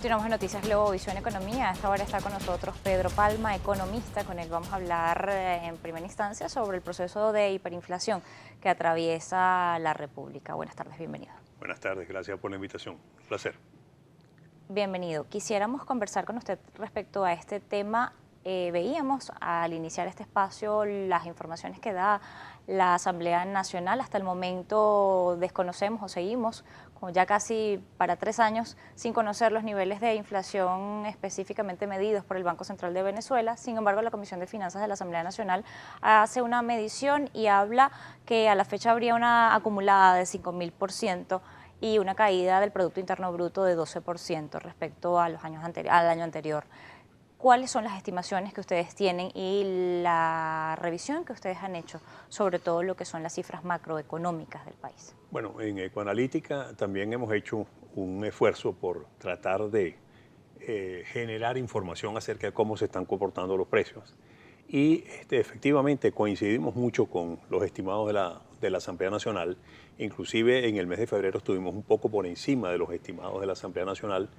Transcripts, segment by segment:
Continuamos en Noticias Globovisión Economía. A esta hora está con nosotros Pedro Palma, economista, con el que vamos a hablar en primera instancia sobre el proceso de hiperinflación que atraviesa la República. Buenas tardes, bienvenido. Buenas tardes, gracias por la invitación. Un placer. Bienvenido. Quisiéramos conversar con usted respecto a este tema. Veíamos al iniciar este espacio las informaciones que da la Asamblea Nacional. Hasta el momento desconocemos o seguimos ya casi para 3 años sin conocer los niveles de inflación específicamente medidos por el Banco Central de Venezuela. Sin embargo, la Comisión de Finanzas de la Asamblea Nacional hace una medición y habla que a la fecha habría una acumulada de 5.000% y una caída del Producto Interno Bruto de 12% respecto a los años al año anterior. ¿Cuáles son las estimaciones que ustedes tienen y la revisión que ustedes han hecho sobre todo lo que son las cifras macroeconómicas del país? Bueno, en Ecoanalítica también hemos hecho un esfuerzo por tratar de generar información acerca de cómo se están comportando los precios. Y efectivamente coincidimos mucho con los estimados de la Asamblea Nacional. Inclusive en el mes de febrero estuvimos un poco por encima de los estimados de la Asamblea Nacional,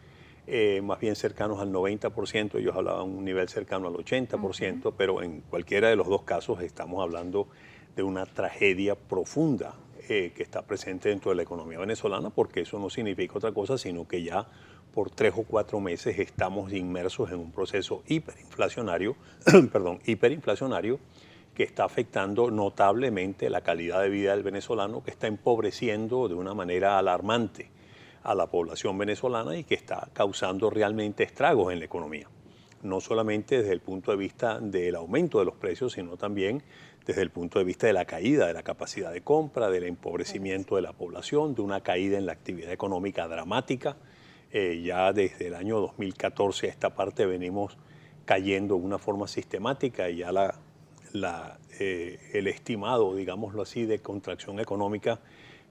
más bien cercanos al 90%, ellos hablaban un nivel cercano al 80%, pero en cualquiera de los dos casos estamos hablando de una tragedia profunda que está presente dentro de la economía venezolana, porque eso no significa otra cosa, sino que ya por 3 o 4 meses estamos inmersos en un proceso hiperinflacionario, hiperinflacionario, que está afectando notablemente la calidad de vida del venezolano, que está empobreciendo de una manera alarmante a la población venezolana y que está causando realmente estragos en la economía. No solamente desde el punto de vista del aumento de los precios, sino también desde el punto de vista de la caída de la capacidad de compra, del empobrecimiento de la población, de una caída en la actividad económica dramática. Ya desde el año 2014 a esta parte venimos cayendo de una forma sistemática y ya el estimado, digámoslo así, de contracción económica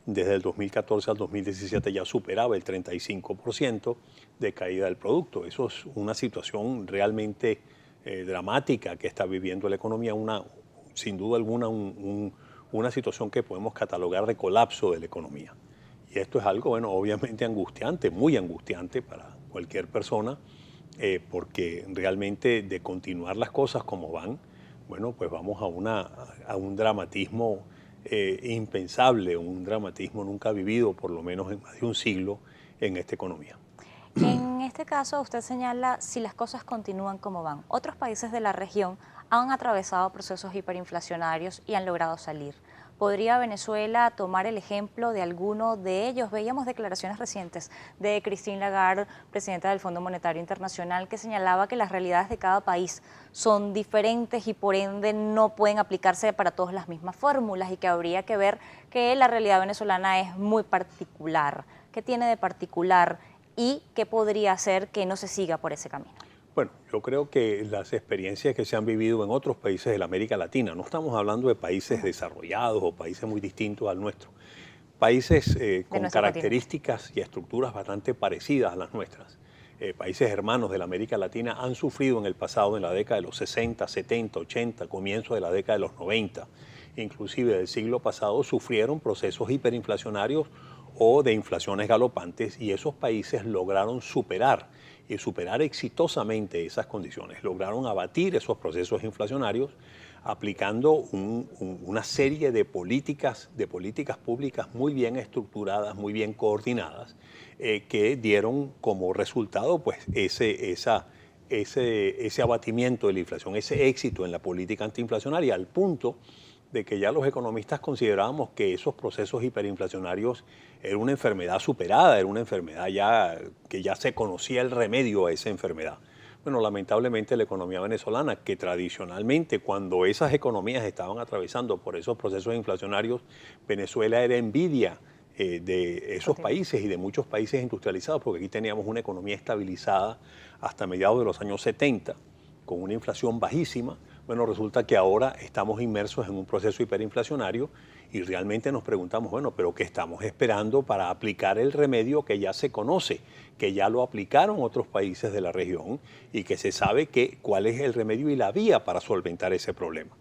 desde el 2014 al 2017 ya superaba el 35% de caída del producto. Eso es una situación realmente dramática que está viviendo la economía, sin duda alguna una situación que podemos catalogar de colapso de la economía. Y esto es algo, bueno, obviamente angustiante, muy angustiante para cualquier persona, porque realmente de continuar las cosas como van, bueno, pues vamos a un dramatismo impensable, un dramatismo nunca vivido, por lo menos en más de un siglo, en esta economía. En este caso, usted señala si las cosas continúan como van. Otros países de la región han atravesado procesos hiperinflacionarios y han logrado salir. ¿Podría Venezuela tomar el ejemplo de alguno de ellos? Veíamos declaraciones recientes de Christine Lagarde, presidenta del Fondo Monetario Internacional, que señalaba que las realidades de cada país son diferentes y por ende no pueden aplicarse para todos las mismas fórmulas y que habría que ver que la realidad venezolana es muy particular. ¿Qué tiene de particular y qué podría hacer que no se siga por ese camino? Bueno, yo creo que las experiencias que se han vivido en otros países de la América Latina, no estamos hablando de países desarrollados o países muy distintos al nuestro, países con características y estructuras bastante parecidas a las nuestras. Países hermanos de la América Latina han sufrido en el pasado, en la década de los 60, 70, 80, comienzo de la década de los 90, inclusive del siglo pasado, sufrieron procesos hiperinflacionarios o de inflaciones galopantes y esos países lograron superar exitosamente esas condiciones, lograron abatir esos procesos inflacionarios aplicando una serie de políticas públicas muy bien estructuradas, muy bien coordinadas, que dieron como resultado pues, ese abatimiento de la inflación, ese éxito en la política antiinflacionaria, al punto de que ya los economistas considerábamos que esos procesos hiperinflacionarios era una enfermedad superada, era una enfermedad que ya se conocía el remedio a esa enfermedad. Bueno, lamentablemente la economía venezolana, que tradicionalmente cuando esas economías estaban atravesando por esos procesos inflacionarios, Venezuela era envidia de esos países y de muchos países industrializados, porque aquí teníamos una economía estabilizada hasta mediados de los años 70, con una inflación bajísima. Bueno, resulta que ahora estamos inmersos en un proceso hiperinflacionario y realmente nos preguntamos, bueno, pero ¿qué estamos esperando para aplicar el remedio que ya se conoce, que ya lo aplicaron otros países de la región y que se sabe cuál es el remedio y la vía para solventar ese problema?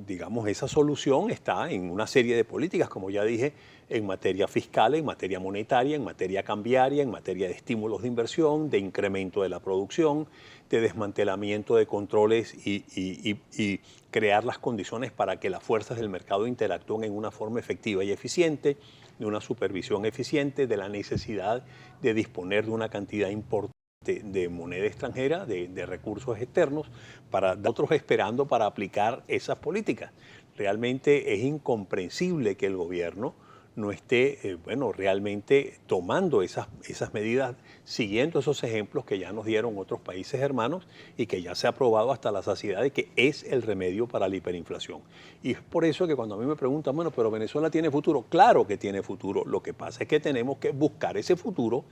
digamos, esa solución está en una serie de políticas, como ya dije, en materia fiscal, en materia monetaria, en materia cambiaria, en materia de estímulos de inversión, de incremento de la producción, de desmantelamiento de controles y crear las condiciones para que las fuerzas del mercado interactúen en una forma efectiva y eficiente, de una supervisión eficiente, de la necesidad de disponer de una cantidad importante de moneda extranjera, de recursos externos, para otros esperando para aplicar esas políticas. Realmente es incomprensible que el gobierno no esté, realmente tomando esas medidas, siguiendo esos ejemplos que ya nos dieron otros países hermanos y que ya se ha probado hasta la saciedad de que es el remedio para la hiperinflación. Y es por eso que cuando a mí me preguntan, bueno, pero Venezuela tiene futuro, claro que tiene futuro. Lo que pasa es que tenemos que buscar ese futuro,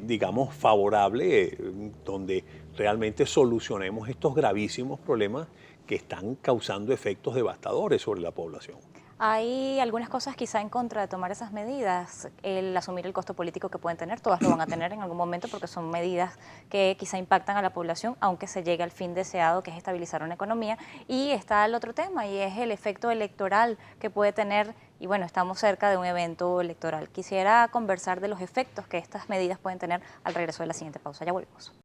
digamos, favorable, donde realmente solucionemos estos gravísimos problemas que están causando efectos devastadores sobre la población. Hay algunas cosas quizá en contra de tomar esas medidas, el asumir el costo político que pueden tener, todas lo van a tener en algún momento porque son medidas que quizá impactan a la población, aunque se llegue al fin deseado que es estabilizar una economía. Y está el otro tema y es el efecto electoral que puede tener, y bueno, estamos cerca de un evento electoral. Quisiera conversar de los efectos que estas medidas pueden tener al regreso de la siguiente pausa, ya volvemos.